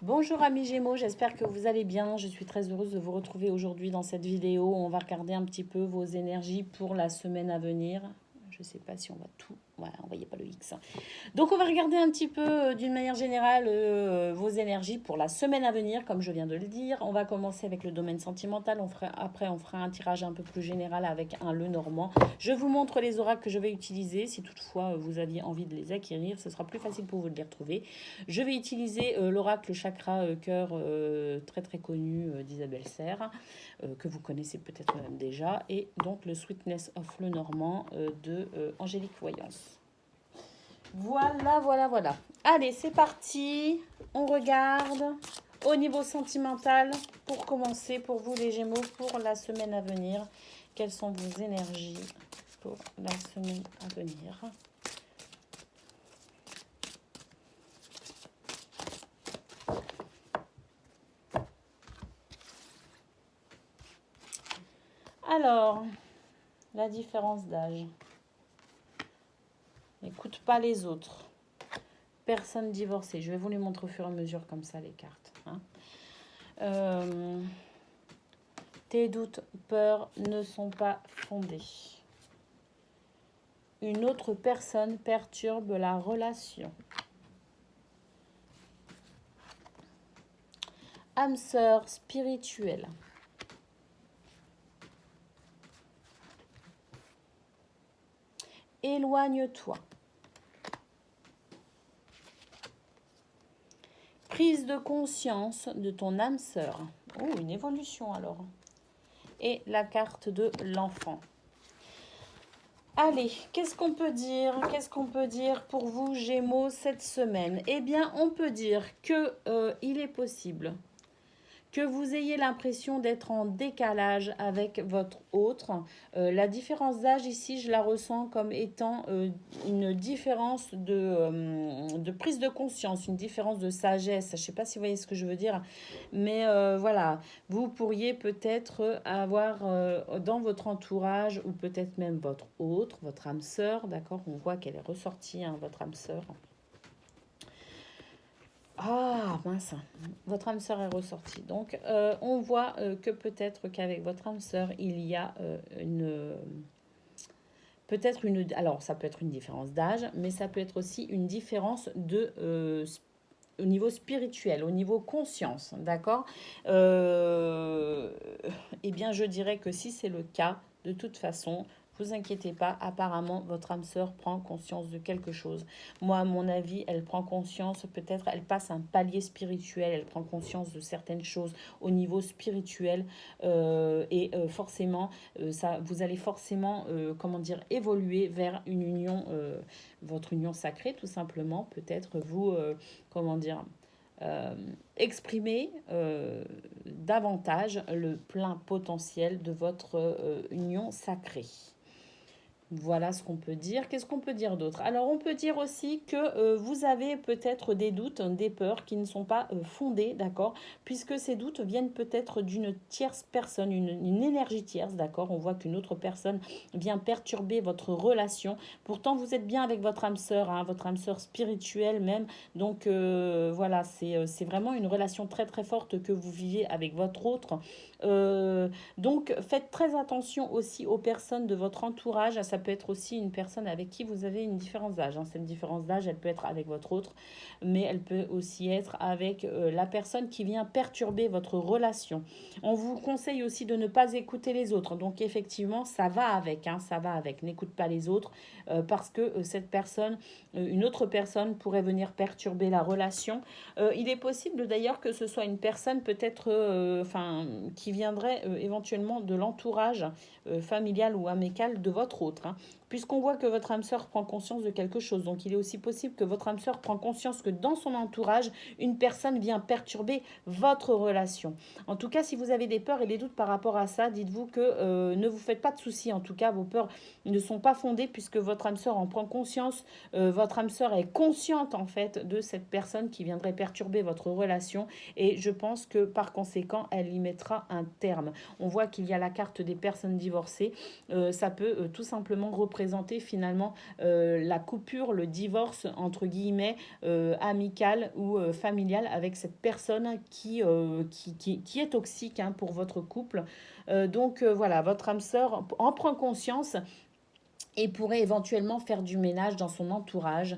Bonjour amis Gémeaux, j'espère que vous allez bien. Je suis très heureuse de vous retrouver aujourd'hui dans cette vidéo. On va regarder un petit peu vos énergies pour la semaine à venir. Je ne sais pas si on va tout... Voilà, on ne voyait pas le X. Donc on va regarder un petit peu d'une manière générale vos énergies pour la semaine à venir, comme je viens de le dire. On va commencer avec le domaine sentimental. Après, on fera un tirage un peu plus général avec un Lenormand. Je vous montre les oracles que je vais utiliser. Si toutefois vous aviez envie de les acquérir, ce sera plus facile pour vous de les retrouver. Je vais utiliser l'oracle chakra cœur très très connu d'Isabelle Serre, que vous connaissez peut-être même déjà, et donc le Sweetness of Lenormand de Angélique Voyance. Voilà, voilà, voilà. Allez, c'est parti. On regarde au niveau sentimental pour commencer pour vous les Gémeaux pour la semaine à venir. Quelles sont vos énergies pour la semaine à venir? Alors, la différence d'âge. N'écoute pas les autres. Personne divorcée. Je vais vous les montrer au fur et à mesure comme ça les cartes. Tes doutes, peurs ne sont pas fondés. Une autre personne perturbe la relation. Âme sœur spirituelle. Éloigne-toi. Prise de conscience de ton âme sœur. Oh, une évolution alors. Et la carte de l'enfant. Allez, qu'est-ce qu'on peut dire? Qu'est-ce qu'on peut dire pour vous, Gémeaux, cette semaine? Eh bien, on peut dire que il est possible que vous ayez l'impression d'être en décalage avec votre autre. La différence d'âge ici, je la ressens comme étant une différence de prise de conscience, une différence de sagesse. Je ne sais pas si vous voyez ce que je veux dire, mais voilà, vous pourriez peut-être avoir dans votre entourage, ou peut-être même votre autre, votre âme sœur, d'accord? On voit qu'elle est ressortie, hein, votre âme sœur. Ah, mince, votre âme sœur est ressortie. Donc, on voit que peut-être qu'avec votre âme sœur, il y a une... Peut-être une... Alors, ça peut être une différence d'âge, mais ça peut être aussi une différence de... au niveau spirituel, au niveau conscience, d'accord. Eh bien, je dirais que si c'est le cas, de toute façon, vous inquiétez pas, apparemment, votre âme sœur prend conscience de quelque chose. Moi, à mon avis, elle prend conscience, peut-être, elle passe un palier spirituel, elle prend conscience de certaines choses au niveau spirituel. Forcément, ça, vous allez forcément, comment dire, évoluer vers une union, votre union sacrée, tout simplement. Peut-être vous, comment dire, euh, exprimer davantage le plein potentiel de votre union sacrée. Voilà ce qu'on peut dire. Qu'est-ce qu'on peut dire d'autre? Alors, on peut dire aussi que vous avez peut-être des doutes, des peurs qui ne sont pas fondées, d'accord? Puisque ces doutes viennent peut-être d'une tierce personne, une énergie tierce, d'accord? On voit qu'une autre personne vient perturber votre relation. Pourtant, vous êtes bien avec votre âme sœur, hein, votre âme sœur spirituelle même. Donc, voilà, c'est vraiment une relation très très forte que vous vivez avec votre autre. Donc, faites très attention aussi aux personnes de votre entourage. Ça peut être aussi une personne avec qui vous avez une différence d'âge, hein. Cette différence d'âge, elle peut être avec votre autre, mais elle peut aussi être avec la personne qui vient perturber votre relation. On vous conseille aussi de ne pas écouter les autres. Donc, effectivement, ça va avec, hein, ça va avec. N'écoute pas les autres parce que cette personne, une autre personne pourrait venir perturber la relation. Il est possible d'ailleurs que ce soit une personne peut-être qui viendrait éventuellement de l'entourage familial ou amical de votre autre, hein, puisqu'on voit que votre âme sœur prend conscience de quelque chose. Donc il est aussi possible que votre âme sœur prend conscience que dans son entourage, une personne vient perturber votre relation. En tout cas, si vous avez des peurs et des doutes par rapport à ça, dites-vous que ne vous faites pas de soucis. En tout cas, vos peurs ne sont pas fondées puisque votre âme sœur en prend conscience. Votre âme sœur est consciente en fait de cette personne qui viendrait perturber votre relation et je pense que par conséquent, elle y mettra un terme. On voit qu'il y a la carte des personnes divorcées. Ça peut tout simplement représenter représenter finalement la coupure, le divorce, entre guillemets, amical ou familial avec cette personne qui est toxique hein, pour votre couple. Donc voilà, votre âme sœur en prend conscience et pourrait éventuellement faire du ménage dans son entourage,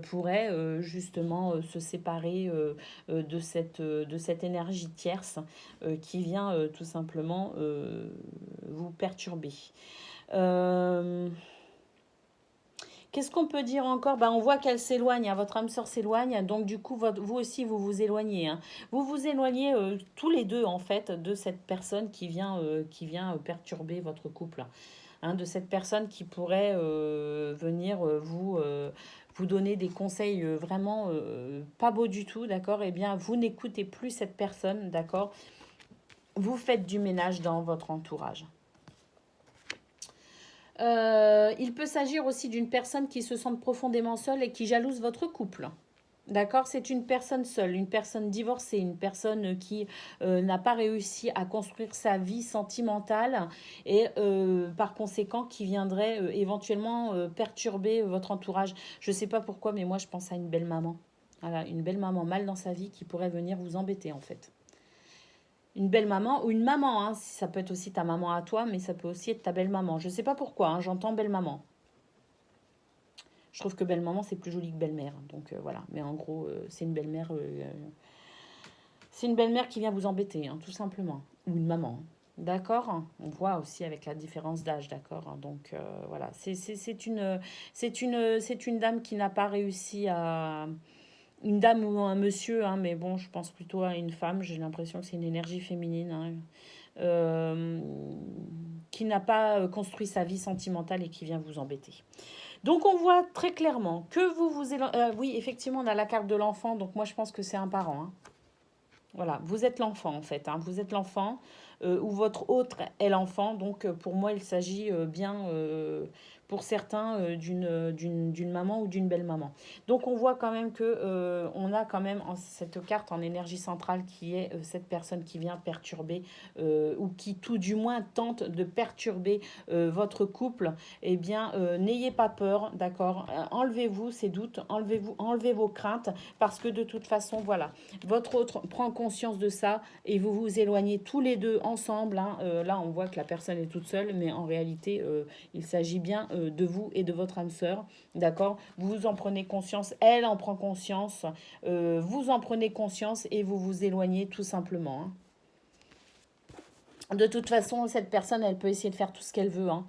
pourrait justement se séparer de cette énergie tierce qui vient tout simplement vous perturber. Euh, Qu'est-ce qu'on peut dire encore? On voit qu'elle s'éloigne, hein, votre âme sœur s'éloigne, donc du coup, vous aussi, vous vous éloignez. Hein. Vous vous éloignez tous les deux, en fait, de cette personne qui vient perturber votre couple. Hein, de cette personne qui pourrait venir vous donner des conseils vraiment pas beaux du tout, d'accord? Eh bien, vous n'écoutez plus cette personne, d'accord? Vous faites du ménage dans votre entourage. Il peut s'agir aussi d'une personne qui se sent profondément seule et qui jalouse votre couple. D'accord, c'est une personne seule, une personne divorcée, une personne qui n'a pas réussi à construire sa vie sentimentale et par conséquent qui viendrait éventuellement perturber votre entourage. Je ne sais pas pourquoi, mais moi je pense à une belle maman. Voilà, une belle maman mal dans sa vie qui pourrait venir vous embêter en fait. Une belle maman ou une maman, hein, ça peut être aussi ta maman à toi, mais ça peut aussi être ta belle maman. Je ne sais pas pourquoi, hein, j'entends belle maman. Je trouve que belle maman c'est plus joli que belle mère, donc voilà. Mais en gros, c'est une belle mère. C'est une belle-mère qui vient vous embêter, hein, tout simplement. Ou une maman. Hein. D'accord. On voit aussi avec la différence d'âge, d'accord. Hein. Donc voilà, c'est une dame qui n'a pas réussi à une dame ou un monsieur, hein, mais bon, je pense plutôt à une femme. J'ai l'impression que c'est une énergie féminine, hein, euh, qui n'a pas construit sa vie sentimentale et qui vient vous embêter. Donc on voit très clairement que oui, effectivement, on a la carte de l'enfant, donc moi je pense que c'est un parent. Hein. Voilà, vous êtes l'enfant en fait. Hein. Vous êtes l'enfant ou votre autre est l'enfant. Donc pour moi, il s'agit bien pour certains d'une maman ou d'une belle maman. Donc on voit quand même que on a quand même cette carte en énergie centrale qui est cette personne qui vient perturber ou qui tout du moins tente de perturber votre couple. Eh bien, n'ayez pas peur, d'accord. Enlevez-vous ces doutes, enlevez vos craintes parce que de toute façon, voilà, votre autre prend conscience de ça et vous vous éloignez tous les deux ensemble. Hein. Là, on voit que la personne est toute seule, mais en réalité, il s'agit bien de vous et de votre âme sœur. D'accord. Vous en prenez conscience, elle en prend conscience, vous en prenez conscience et vous vous éloignez tout simplement. Hein. De toute façon, cette personne, elle peut essayer de faire tout ce qu'elle veut. Hein.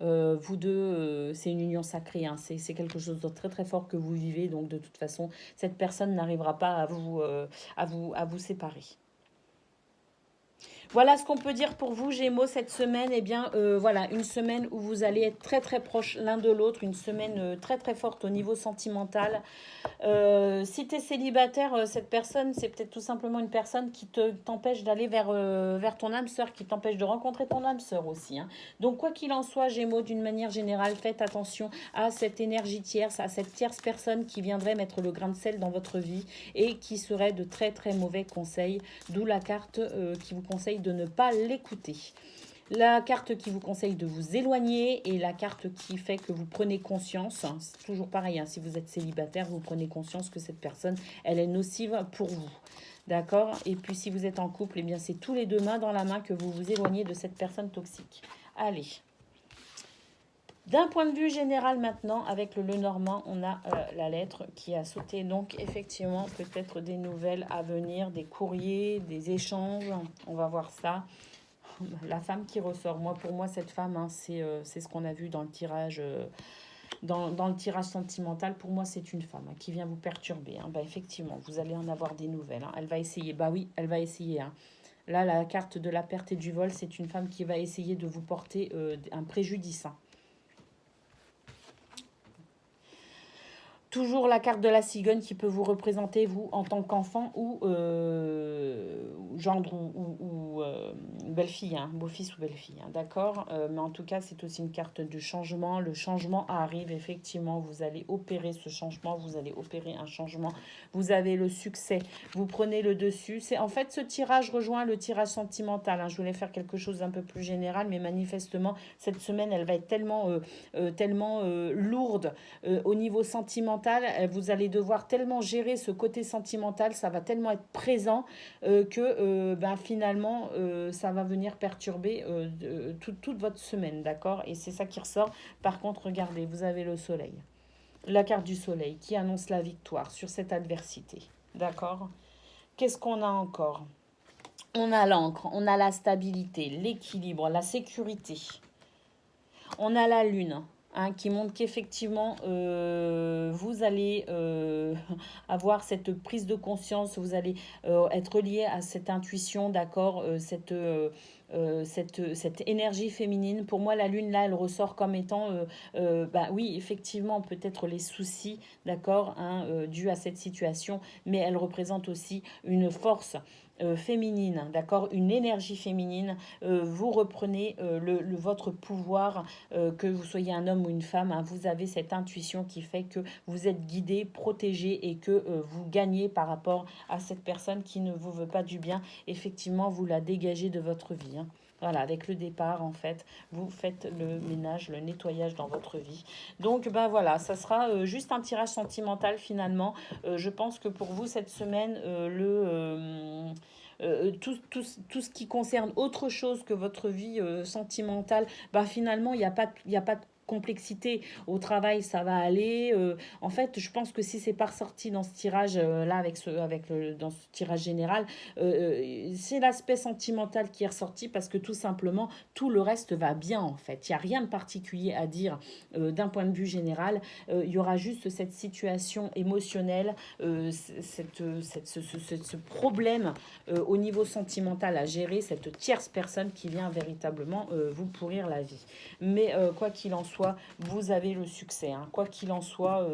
Vous deux, c'est une union sacrée. Hein. C'est quelque chose de très très fort que vous vivez. Donc de toute façon, cette personne n'arrivera pas à vous séparer. Voilà ce qu'on peut dire pour vous, Gémeaux, cette semaine. Eh bien, voilà, une semaine où vous allez être très très proches l'un de l'autre, une semaine très très forte au niveau sentimental. Si tu es célibataire, cette personne, c'est peut-être tout simplement une personne qui t'empêche d'aller vers ton âme sœur, qui t'empêche de rencontrer ton âme sœur aussi. Hein. Donc, quoi qu'il en soit, Gémeaux, d'une manière générale, faites attention à cette énergie tierce, à cette tierce personne qui viendrait mettre le grain de sel dans votre vie et qui serait de très très mauvais conseils, d'où la carte qui vous conseille de ne pas l'écouter. La carte qui vous conseille de vous éloigner et la carte qui fait que vous prenez conscience, hein, c'est toujours pareil, hein, si vous êtes célibataire, vous prenez conscience que cette personne, elle est nocive pour vous. D'accord. Et puis si vous êtes en couple, eh bien c'est tous les deux main dans la main que vous vous éloignez de cette personne toxique. Allez. D'un point de vue général maintenant, avec le Lenormand, on a la lettre qui a sauté. Donc effectivement, peut-être des nouvelles à venir, des courriers, des échanges. On va voir ça. La femme qui ressort. Pour moi, cette femme, hein, c'est ce qu'on a vu dans le tirage. Dans le tirage sentimental, pour moi, c'est une femme hein, qui vient vous perturber. Hein. Effectivement, vous allez en avoir des nouvelles. Hein. Elle va essayer. Oui, elle va essayer. Hein. Là, la carte de la perte et du vol, c'est une femme qui va essayer de vous porter un préjudice. Hein. Toujours la carte de la cigogne qui peut vous représenter, vous, en tant qu'enfant ou gendre belle-fille, hein, beau-fils ou belle-fille, hein, d'accord. Mais en tout cas, c'est aussi une carte de changement. Le changement arrive, effectivement. Vous allez opérer ce changement, vous allez opérer un changement. Vous avez le succès, vous prenez le dessus. C'est en fait ce tirage rejoint le tirage sentimental, hein. Je voulais faire quelque chose d'un peu plus général, mais manifestement, cette semaine, elle va être tellement lourde au niveau sentimental. Vous allez devoir tellement gérer ce côté sentimental, ça va tellement être présent que finalement, ça va venir perturber toute votre semaine, d'accord. Et c'est ça qui ressort. Par contre, regardez, vous avez le soleil. La carte du soleil qui annonce la victoire sur cette adversité, d'accord. Qu'est-ce qu'on a encore? On a l'encre, on a la stabilité, l'équilibre, la sécurité. On a la lune, hein, qui montre qu'effectivement, vous allez avoir cette prise de conscience, vous allez être lié à cette intuition, d'accord, cette énergie féminine. Pour moi, la lune, là, elle ressort comme étant, oui, effectivement, peut-être les soucis, d'accord, hein, dus à cette situation, mais elle représente aussi une force féminine, d'accord, une énergie féminine. Vous reprenez votre pouvoir, que vous soyez un homme ou une femme, hein, vous avez cette intuition qui fait que vous êtes guidé, protégé et que vous gagnez par rapport à cette personne qui ne vous veut pas du bien. Effectivement, vous la dégagez de votre vie, hein. Voilà, avec le départ, en fait, vous faites le ménage, le nettoyage dans votre vie. Donc, voilà, ça sera juste un tirage sentimental finalement. Je pense que pour vous, cette semaine, tout ce qui concerne autre chose que votre vie sentimentale, finalement, il y a pas de complexité au travail, ça va aller. En fait, je pense que si c'est pas ressorti dans ce tirage là dans ce tirage général, c'est l'aspect sentimental qui est ressorti parce que tout simplement tout le reste va bien en fait. Il y a rien de particulier à dire d'un point de vue général. Il y aura juste cette situation émotionnelle, ce problème au niveau sentimental à gérer, cette tierce personne qui vient véritablement vous pourrir la vie. Mais quoi qu'il en soit, vous avez le succès, hein. Quoi qu'il en soit,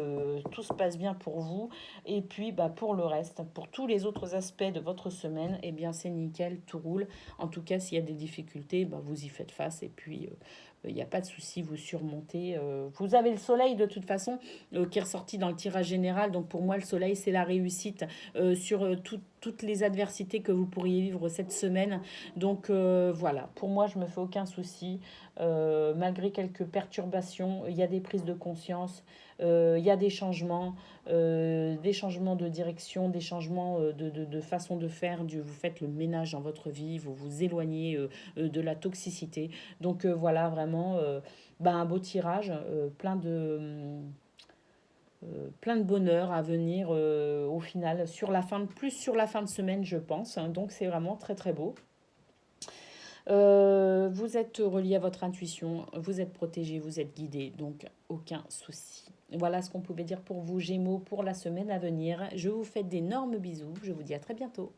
tout se passe bien pour vous. Et puis, pour le reste, pour tous les autres aspects de votre semaine, eh bien, c'est nickel, tout roule. En tout cas, s'il y a des difficultés, vous y faites face. Et puis, il n'y a pas de souci, vous surmontez. Vous avez le soleil de toute façon qui est ressorti dans le tirage général. Donc pour moi, le soleil, c'est la réussite sur toutes les adversités que vous pourriez vivre cette semaine. Donc voilà, pour moi, je me fais aucun souci. Malgré quelques perturbations, il y a des prises de conscience, il y a des changements de direction, des changements de façon de faire. Vous faites le ménage dans votre vie, vous vous éloignez de la toxicité. Donc voilà, vraiment, un beau tirage, plein de bonheur à venir au final, plus sur la fin de semaine, je pense, hein. Donc c'est vraiment très très beau. Vous êtes relié à votre intuition, vous êtes protégé, vous êtes guidé, donc aucun souci. Voilà ce qu'on pouvait dire pour vous, Gémeaux, pour la semaine à venir. Je vous fais d'énormes bisous, je vous dis à très bientôt.